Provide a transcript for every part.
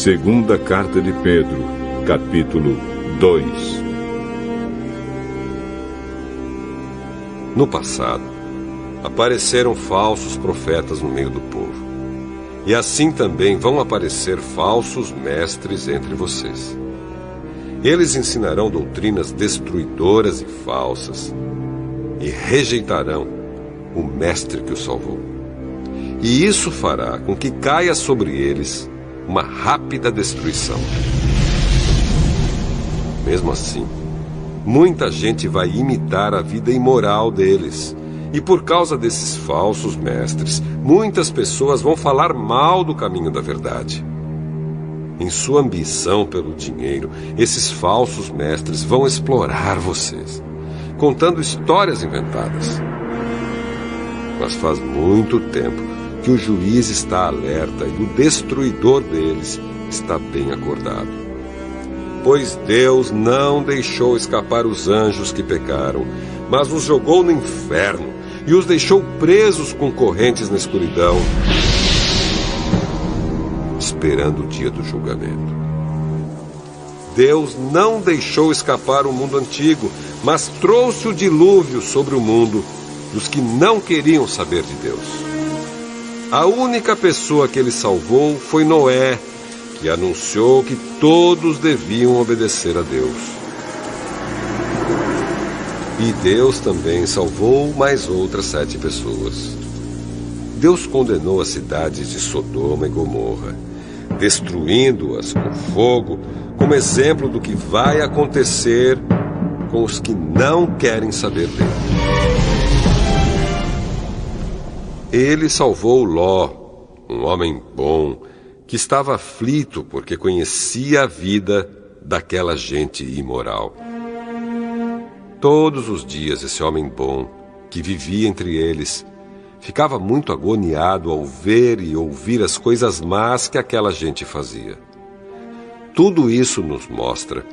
Segunda Carta de Pedro, capítulo 2. No passado, apareceram falsos profetas no meio do povo. E assim também vão aparecer falsos mestres entre vocês. Eles ensinarão doutrinas destruidoras e falsas e rejeitarão o mestre que os salvou. E isso fará com que caia sobre eles uma rápida destruição. Mesmo assim, muita gente vai imitar a vida imoral deles. E por causa desses falsos mestres, muitas pessoas vão falar mal do caminho da verdade. Em sua ambição pelo dinheiro, esses falsos mestres vão explorar vocês, contando histórias inventadas. Mas faz muito tempo que o juiz está alerta e o destruidor deles está bem acordado. Pois Deus não deixou escapar os anjos que pecaram, mas os jogou no inferno e os deixou presos com correntes na escuridão, esperando o dia do julgamento. Deus não deixou escapar o mundo antigo, mas trouxe o dilúvio sobre o mundo dos que não queriam saber de Deus. A única pessoa que ele salvou foi Noé, que anunciou que todos deviam obedecer a Deus. E Deus também salvou mais outras 7 pessoas. Deus condenou as cidades de Sodoma e Gomorra, destruindo-as com fogo, como exemplo do que vai acontecer com os que não querem saber dele. Ele salvou Ló, um homem bom, que estava aflito porque conhecia a vida daquela gente imoral. Todos os dias esse homem bom, que vivia entre eles, ficava muito agoniado ao ver e ouvir as coisas más que aquela gente fazia. Tudo isso nos mostra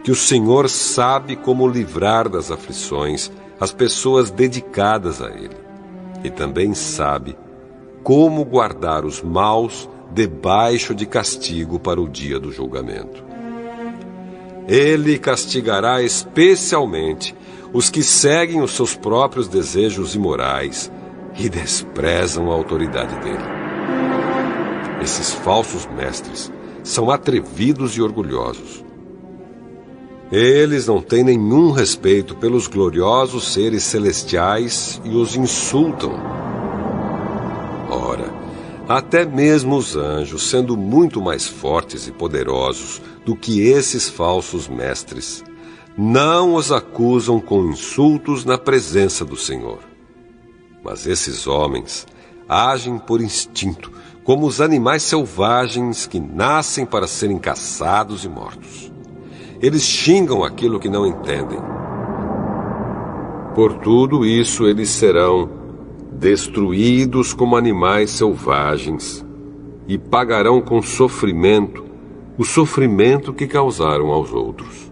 que o Senhor sabe como livrar das aflições as pessoas dedicadas a Ele. E também sabe como guardar os maus debaixo de castigo para o dia do julgamento. Ele castigará especialmente os que seguem os seus próprios desejos imorais e desprezam a autoridade dele. Esses falsos mestres são atrevidos e orgulhosos. Eles não têm nenhum respeito pelos gloriosos seres celestiais e os insultam. Ora, até mesmo os anjos, sendo muito mais fortes e poderosos do que esses falsos mestres, não os acusam com insultos na presença do Senhor. Mas esses homens agem por instinto, como os animais selvagens que nascem para serem caçados e mortos. Eles xingam aquilo que não entendem. Por tudo isso, eles serão destruídos como animais selvagens e pagarão com sofrimento o sofrimento que causaram aos outros.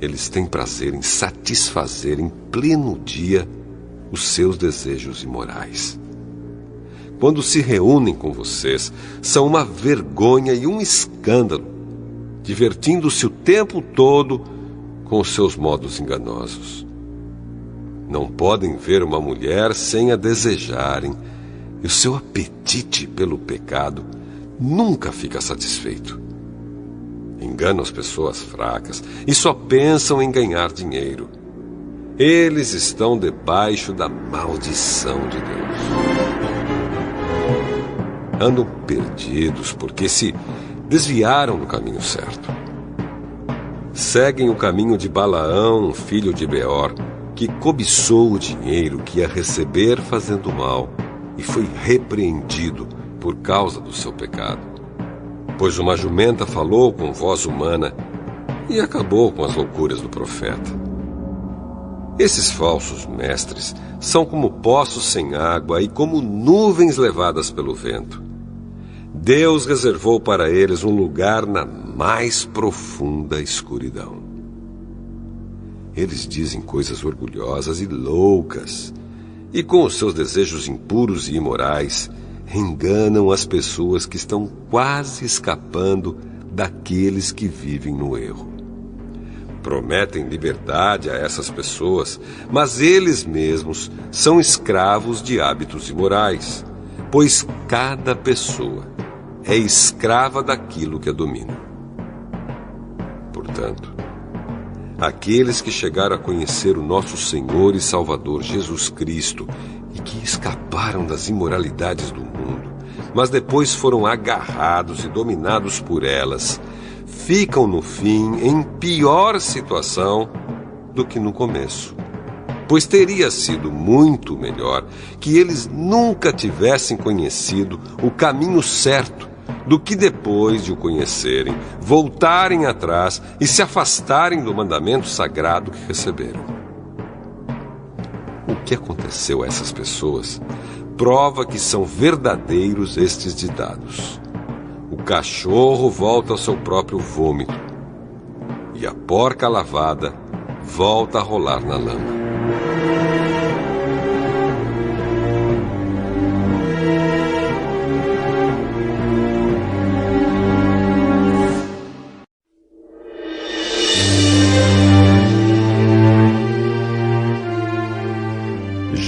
Eles têm prazer em satisfazer em pleno dia os seus desejos imorais. Quando se reúnem com vocês, são uma vergonha e um escândalo, divertindo-se o tempo todo com os seus modos enganosos. Não podem ver uma mulher sem a desejarem, e o seu apetite pelo pecado nunca fica satisfeito. Enganam as pessoas fracas e só pensam em ganhar dinheiro. Eles estão debaixo da maldição de Deus. Andam perdidos porque se desviaram do caminho certo. Seguem o caminho de Balaão, filho de Beor, que cobiçou o dinheiro que ia receber fazendo mal e foi repreendido por causa do seu pecado. Pois uma jumenta falou com voz humana e acabou com as loucuras do profeta. Esses falsos mestres são como poços sem água e como nuvens levadas pelo vento. Deus reservou para eles um lugar na mais profunda escuridão. Eles dizem coisas orgulhosas e loucas, e com os seus desejos impuros e imorais, enganam as pessoas que estão quase escapando daqueles que vivem no erro. Prometem liberdade a essas pessoas, mas eles mesmos são escravos de hábitos imorais, pois cada pessoa é escrava daquilo que a domina. Portanto, aqueles que chegaram a conhecer o nosso Senhor e Salvador Jesus Cristo e que escaparam das imoralidades do mundo, mas depois foram agarrados e dominados por elas, ficam no fim em pior situação do que no começo. Pois teria sido muito melhor que eles nunca tivessem conhecido o caminho certo do que depois de o conhecerem, voltarem atrás e se afastarem do mandamento sagrado que receberam. O que aconteceu a essas pessoas prova que são verdadeiros estes ditados. O cachorro volta ao seu próprio vômito e a porca lavada volta a rolar na lama.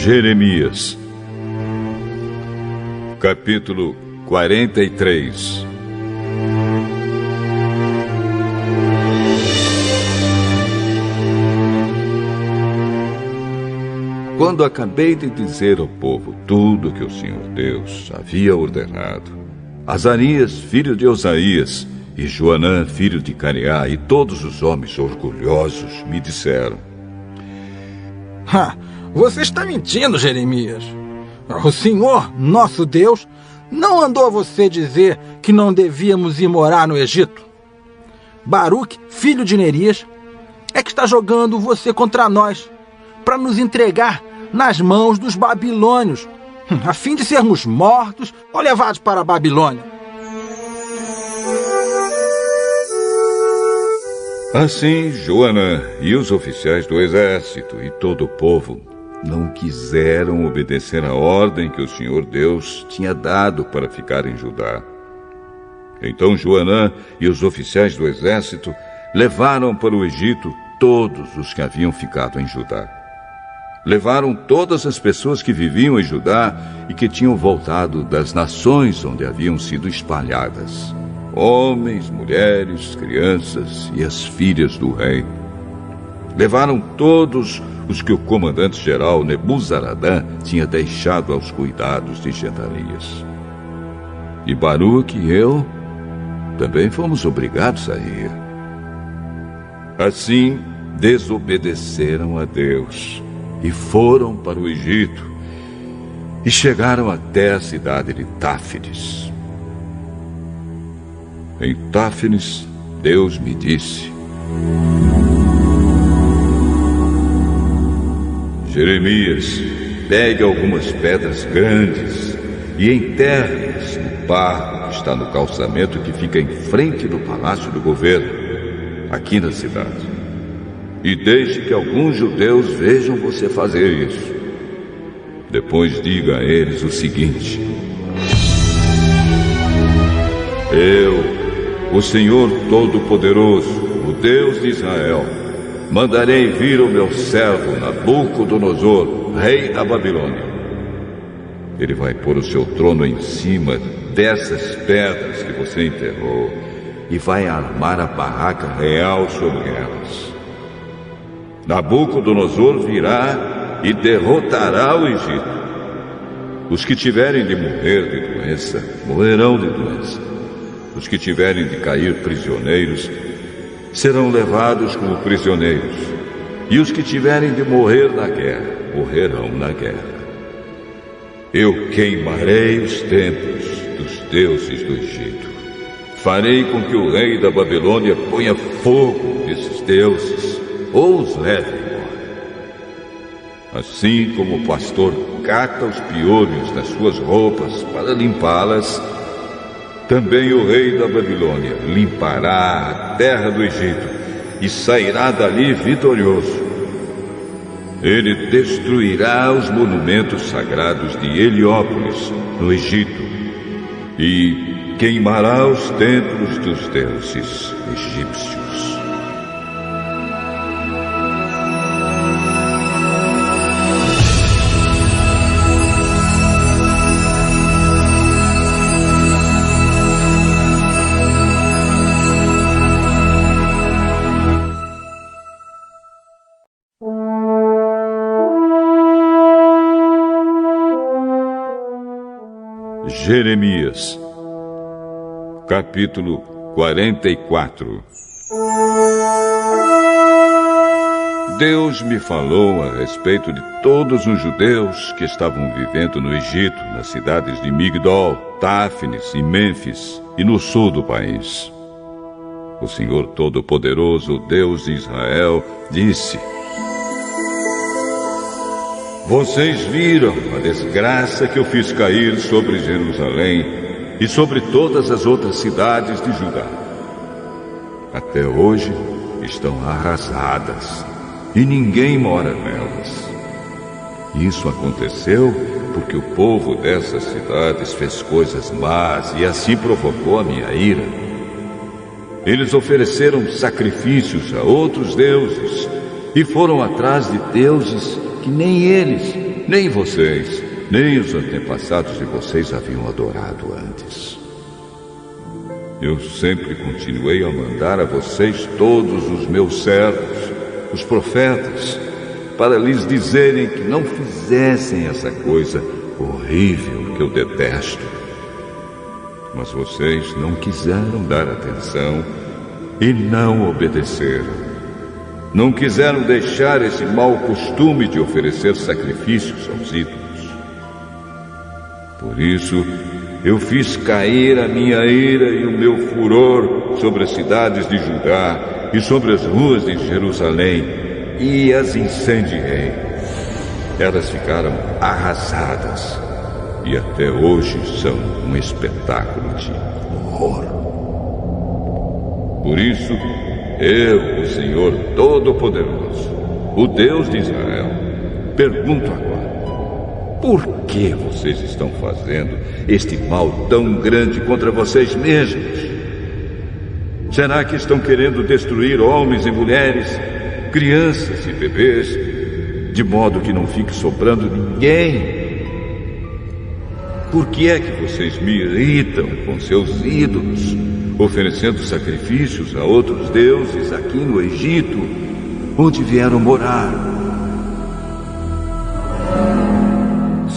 Jeremias, capítulo 43. Quando acabei de dizer ao povo tudo que o Senhor Deus havia ordenado, Azarias, filho de Osaías, e Joanã, filho de Careá, e todos os homens orgulhosos me disseram: Você está mentindo, Jeremias. O Senhor, nosso Deus, não mandou você dizer que não devíamos ir morar no Egito. Baruque, filho de Nerias, é que está jogando você contra nós, para nos entregar nas mãos dos babilônios, a fim de sermos mortos ou levados para a Babilônia. Assim, Joanã e os oficiais do exército e todo o povo não quiseram obedecer a ordem que o Senhor Deus tinha dado para ficar em Judá. Então Joanã e os oficiais do exército levaram para o Egito todos os que haviam ficado em Judá. Levaram todas as pessoas que viviam em Judá e que tinham voltado das nações onde haviam sido espalhadas: homens, mulheres, crianças e as filhas do rei. Levaram todos os que o comandante-geral Nebuzaradã tinha deixado aos cuidados de Gedalias. E Baruque e eu também fomos obrigados a ir. Assim, desobedeceram a Deus e foram para o Egito e chegaram até a cidade de Táfinis. Em Táfinis, Deus me disse: Jeremias, pegue algumas pedras grandes e enterre-as no barro que está no calçamento que fica em frente do palácio do governo, aqui na cidade. E deixe que alguns judeus vejam você fazer isso. Depois diga a eles o seguinte: Eu, o Senhor Todo-Poderoso, o Deus de Israel, mandarei vir o meu servo Nabucodonosor, rei da Babilônia. Ele vai pôr o seu trono em cima dessas pedras que você enterrou e vai armar a barraca real sobre elas. Nabucodonosor virá e derrotará o Egito. Os que tiverem de morrer de doença, morrerão de doença. Os que tiverem de cair prisioneiros, serão levados como prisioneiros. E os que tiverem de morrer na guerra, morrerão na guerra. Eu queimarei os templos dos deuses do Egito. Farei com que o rei da Babilônia ponha fogo nesses deuses, ou os leve embora. Assim como o pastor cata os piolhos das suas roupas para limpá-las, também o rei da Babilônia limpará a terra do Egito e sairá dali vitorioso. Ele destruirá os monumentos sagrados de Heliópolis, no Egito, e queimará os templos dos deuses egípcios. Jeremias, capítulo 44. Deus me falou a respeito de todos os judeus que estavam vivendo no Egito, nas cidades de Migdol, Táfnis e Mênfis, e no sul do país. O Senhor Todo-Poderoso, Deus de Israel, disse: Vocês viram a desgraça que eu fiz cair sobre Jerusalém e sobre todas as outras cidades de Judá. Até hoje estão arrasadas e ninguém mora nelas. Isso aconteceu porque o povo dessas cidades fez coisas más e assim provocou a minha ira. Eles ofereceram sacrifícios a outros deuses e foram atrás de deuses que nem eles, nem vocês, nem os antepassados de vocês haviam adorado antes. Eu sempre continuei a mandar a vocês todos os meus servos, os profetas, para lhes dizerem que não fizessem essa coisa horrível que eu detesto. Mas vocês não quiseram dar atenção e não obedeceram. Não quiseram deixar esse mau costume de oferecer sacrifícios aos ídolos. Por isso, eu fiz cair a minha ira e o meu furor sobre as cidades de Judá e sobre as ruas de Jerusalém, e as incendiei. Elas ficaram arrasadas e até hoje são um espetáculo de horror. Por isso, eu, o Senhor Todo-Poderoso, o Deus de Israel, pergunto agora: por que vocês estão fazendo este mal tão grande contra vocês mesmos? Será que estão querendo destruir homens e mulheres, crianças e bebês, de modo que não fique sobrando ninguém? Por que é que vocês me irritam com seus ídolos, oferecendo sacrifícios a outros deuses aqui no Egito, onde vieram morar?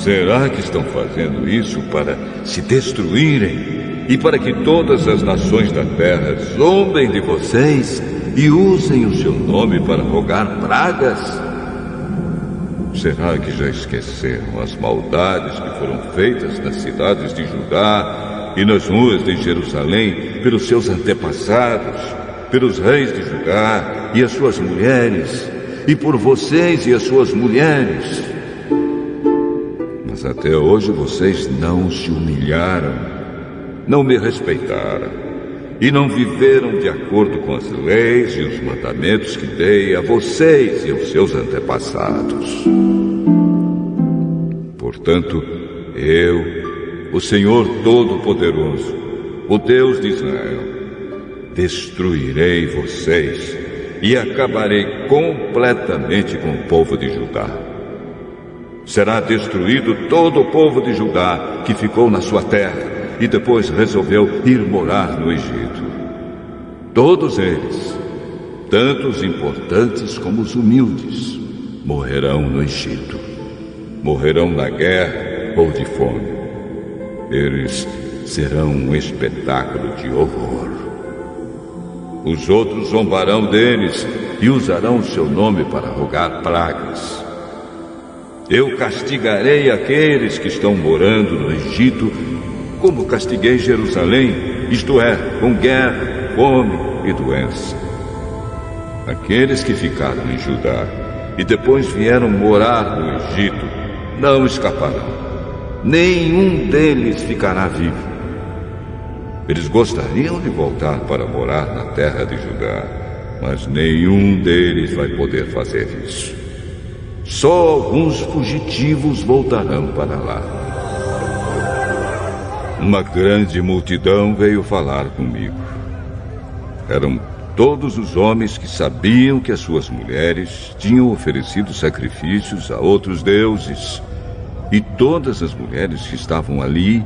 Será que estão fazendo isso para se destruírem e para que todas as nações da terra zombem de vocês e usem o seu nome para rogar pragas? Será que já esqueceram as maldades que foram feitas nas cidades de Judá e nas ruas de Jerusalém pelos seus antepassados, pelos reis de Judá e as suas mulheres, e por vocês e as suas mulheres? Mas até hoje vocês não se humilharam, não me respeitaram e não viveram de acordo com as leis e os mandamentos que dei a vocês e aos seus antepassados. Portanto, eu, o Senhor Todo-Poderoso, o Deus de Israel, destruirei vocês e acabarei completamente com o povo de Judá. Será destruído todo o povo de Judá que ficou na sua terra e depois resolveu ir morar no Egito. Todos eles, tanto os importantes como os humildes, morrerão no Egito. Morrerão na guerra ou de fome. Eles serão um espetáculo de horror. Os outros zombarão deles e usarão o seu nome para rogar pragas. Eu castigarei aqueles que estão morando no Egito, como castiguei Jerusalém, isto é, com guerra, fome e doença. Aqueles que ficaram em Judá e depois vieram morar no Egito não escaparão. Nenhum deles ficará vivo. Eles gostariam de voltar para morar na terra de Judá, mas nenhum deles vai poder fazer isso. Só alguns fugitivos voltarão para lá. Uma grande multidão veio falar comigo. Eram todos os homens que sabiam que as suas mulheres tinham oferecido sacrifícios a outros deuses, e todas as mulheres que estavam ali,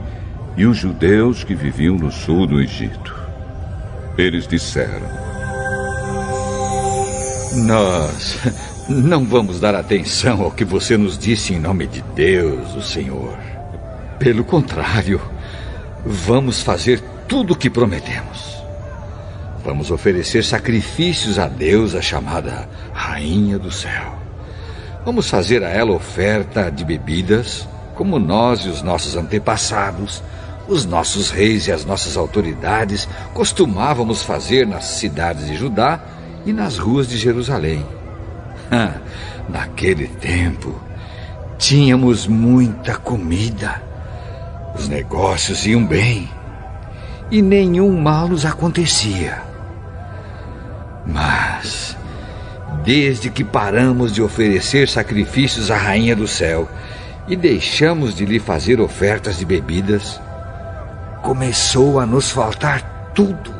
e os judeus que viviam no sul do Egito. Eles disseram: nós não vamos dar atenção ao que você nos disse em nome de Deus, o Senhor. Pelo contrário, vamos fazer tudo o que prometemos. Vamos oferecer sacrifícios a deusa chamada Rainha do Céu. Vamos fazer a ela oferta de bebidas, como nós e os nossos antepassados, os nossos reis e as nossas autoridades costumávamos fazer nas cidades de Judá e nas ruas de Jerusalém. Naquele tempo, tínhamos muita comida. Os negócios iam bem e nenhum mal nos acontecia. Mas, desde que paramos de oferecer sacrifícios à Rainha do Céu e deixamos de lhe fazer ofertas de bebidas, começou a nos faltar tudo.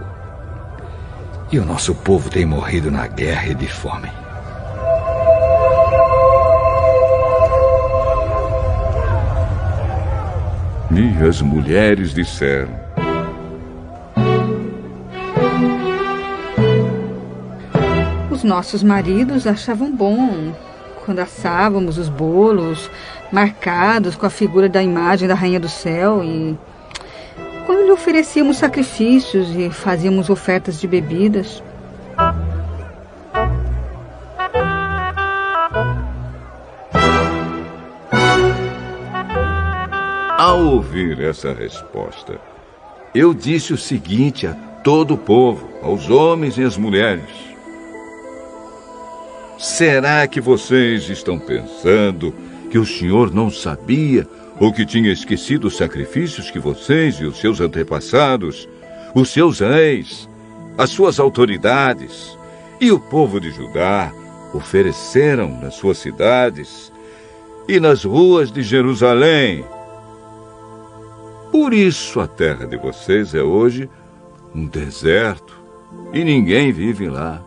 E o nosso povo tem morrido na guerra e de fome. E as mulheres disseram: os nossos maridos achavam bom quando assávamos os bolos marcados com a figura da imagem da Rainha do Céu e quando lhe oferecíamos sacrifícios e fazíamos ofertas de bebidas. Ao ouvir essa resposta, eu disse o seguinte a todo o povo, aos homens e às mulheres: será que vocês estão pensando que o Senhor não sabia ou que tinha esquecido os sacrifícios que vocês e os seus antepassados, os seus reis, as suas autoridades e o povo de Judá ofereceram nas suas cidades e nas ruas de Jerusalém? Por isso a terra de vocês é hoje um deserto e ninguém vive lá.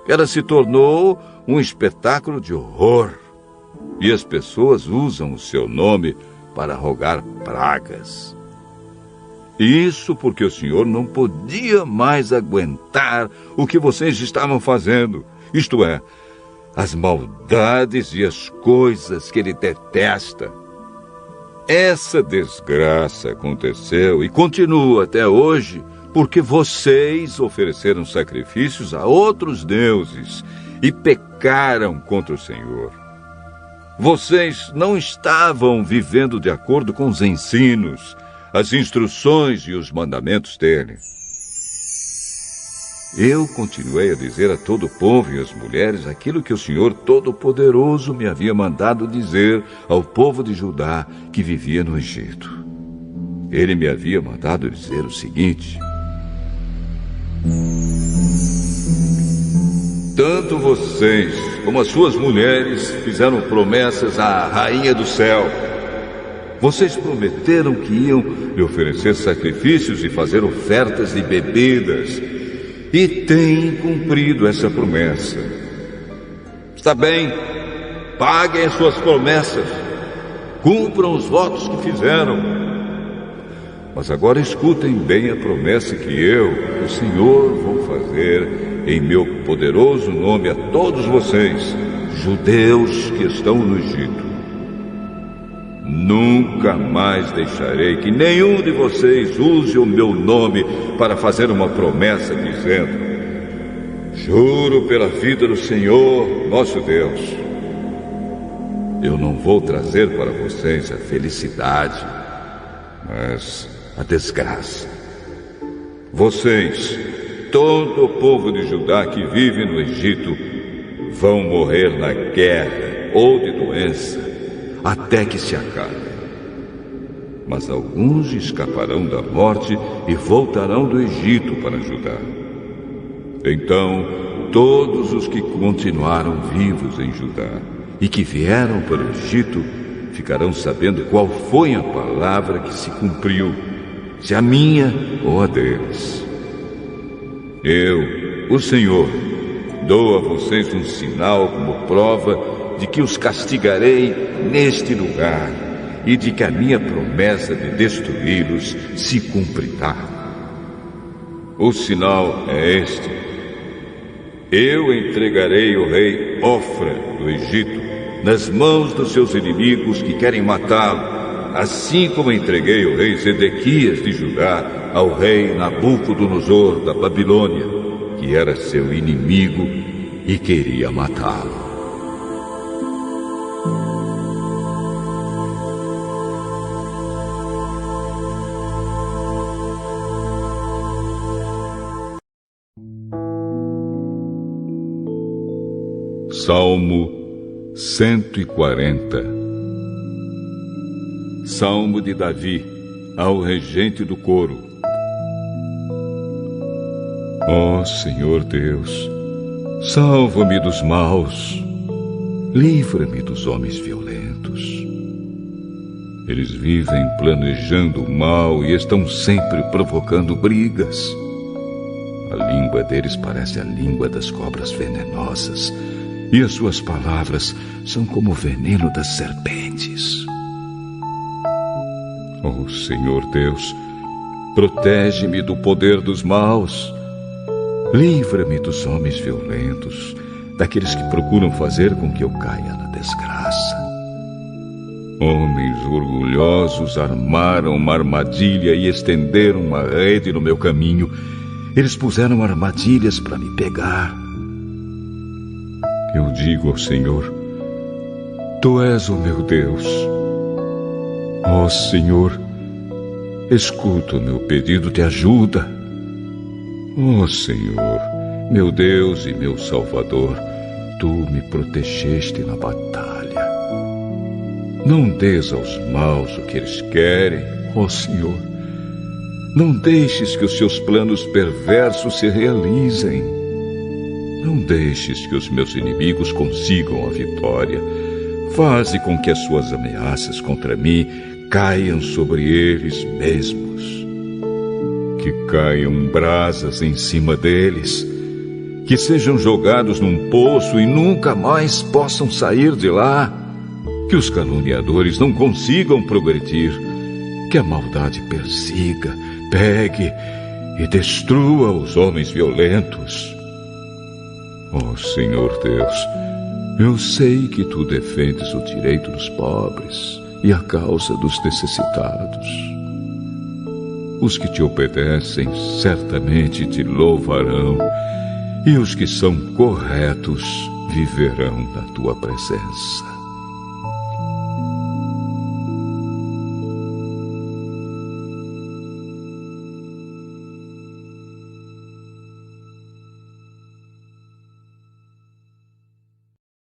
Ela se tornou um espetáculo de horror e as pessoas usam o seu nome para rogar pragas. Isso porque o Senhor não podia mais aguentar o que vocês estavam fazendo, isto é, as maldades e as coisas que ele detesta. Essa desgraça aconteceu e continua até hoje porque vocês ofereceram sacrifícios a outros deuses e pecaram contra o Senhor. Vocês não estavam vivendo de acordo com os ensinos, as instruções e os mandamentos dele. Eu continuei a dizer a todo o povo e às mulheres aquilo que o Senhor Todo-Poderoso me havia mandado dizer ao povo de Judá que vivia no Egito. Ele me havia mandado dizer o seguinte: tanto vocês como as suas mulheres fizeram promessas à Rainha do Céu. Vocês prometeram que iam lhe oferecer sacrifícios e fazer ofertas de bebidas, e têm cumprido essa promessa. Está bem, paguem as suas promessas, cumpram os votos que fizeram. Mas agora escutem bem a promessa que eu, o Senhor, vou fazer em meu poderoso nome a todos vocês, judeus que estão no Egito. Nunca mais deixarei que nenhum de vocês use o meu nome para fazer uma promessa dizendo: juro pela vida do Senhor, nosso Deus. Eu não vou trazer para vocês a felicidade, mas a desgraça. Vocês, todo o povo de Judá que vive no Egito, vão morrer na guerra ou de doença, até que se acabe. Mas alguns escaparão da morte e voltarão do Egito para Judá. Então, todos os que continuaram vivos em Judá e que vieram para o Egito ficarão sabendo qual foi a palavra que se cumpriu, se a minha ou a deles. Eu, o Senhor, dou a vocês um sinal como prova de que os castigarei neste lugar e de que a minha promessa de destruí-los se cumprirá. O sinal é este: eu entregarei o rei Ofra do Egito nas mãos dos seus inimigos que querem matá-lo, assim como entreguei o rei Zedequias de Judá ao rei Nabucodonosor da Babilônia, que era seu inimigo e queria matá-lo. Salmo 140. Salmo de Davi, ao regente do coro. Ó Senhor Deus, salva-me dos maus, livra-me dos homens violentos. Eles vivem planejando o mal e estão sempre provocando brigas. A língua deles parece a língua das cobras venenosas, e as suas palavras são como o veneno das serpentes. Ó Senhor Deus, protege-me do poder dos maus. Livra-me dos homens violentos, daqueles que procuram fazer com que eu caia na desgraça. Homens orgulhosos armaram uma armadilha e estenderam uma rede no meu caminho. Eles puseram armadilhas para me pegar. Eu digo ao Senhor: Tu és o meu Deus. Ó Senhor, escuta o meu pedido de ajuda. Ó Senhor, meu Deus e meu Salvador, Tu me protegeste na batalha. Não dês aos maus o que eles querem, ó Senhor. Não deixes que os seus planos perversos se realizem. Não deixes que os meus inimigos consigam a vitória. Faze com que as suas ameaças contra mim caiam sobre eles mesmos. Que caiam brasas em cima deles. Que sejam jogados num poço e nunca mais possam sair de lá. Que os caluniadores não consigam progredir. Que a maldade persiga, pegue e destrua os homens violentos. Ó Senhor Deus, eu sei que Tu defendes o direito dos pobres e a causa dos necessitados. Os que Te obedecem certamente Te louvarão, e os que são corretos viverão na Tua presença.